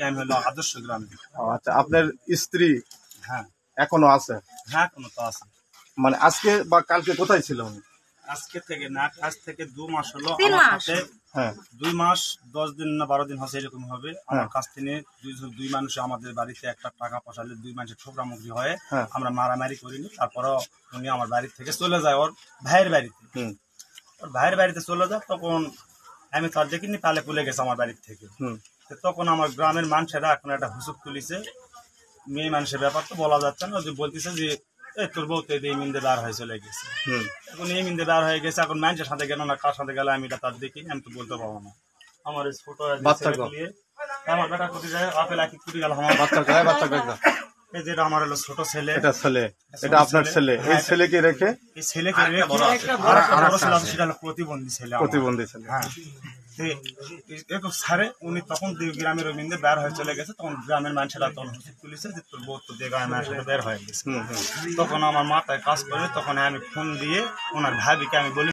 আমি হলো আদর্শ গ্রামে। আচ্ছা, আপনার স্ত্রী হ্যাঁ এখনো আছে? হ্যাঁ, কোনো তো আছে। মানে আজকে বা কালকে কোথায় ছিল উনি? আজকে থেকে না, আজ থেকে 2 মাস হলো 3 আমার মাস। সাথে। হ্যাঁ 2 মাস 10 দিন না 12 দিন হচ্ছে, এরকম হবে। আমার হ্যাঁ। কাছ থেকে দুই মানুষ আমাদের বাড়িতে একটা টাকা পয়সালে 2 মানুষের ঠোকরামুখরি হয়। হ্যাঁ। আমরা মারামারি করিনি, তারপরও উনি আমার বাড়ি থেকে চলে যায় ওর ভাইয়ের বাড়িতে। হুম ওর ভাইয়ের বাড়িতে চলে যায়, তখন আমি তার দেখিনি, পালে পুলে গেছে আমার বাড়ির থেকে। হুম তো তখন আমার গ্রামের মানুষেরা এখন একটা হুসুক তুলিছে, মেয়ে মানুষের ব্যাপার তো বলা যাচ্ছে না, যে বলতেছে যে তোর বউ তো এই মিন্দে বার হয়ে চলে গেছে। হুম এখন এই মিন্দে বার হয়ে গেছে, এখন মানুষের সাথে গেল না, কার সাথে গেলে আমি এটা তার দেখিনি, আমি তো বলতে পারবো না। আমার এই ছোট বাচ্চা গো। আমার বেটা কুটি যায়, আপেল আঁকি কুটি গেল আমার বাচ্চা গায়ে বাচ্চা গায়ে এই যেটা আমার হলো ছোট ছেলে। এটা ছেলে, এটা আপনার ছেলে। এই ছেলেকে রেখে এই ছেলেকে রেখে আর একটা বড় ছেলে আছে, সেটা হলো প্রতিবন্ধী ছেলে আমার। প্রতিবন্ধী ছেলে। হ্যাঁ, সারে উনি তখন গ্রামের ওই মিন্দে বের হয়ে চলে গেছে, তখন গ্রামের মানুষেরা তখন হুসুক তুলিছে যে তোর বউ তো গ্রামের মানুষেরা বের হয়ে গেছে। তখন আমার মাথায় কাজ করে, তখন আমি ফোন দিয়ে ওনার ভাবিকে আমি বলি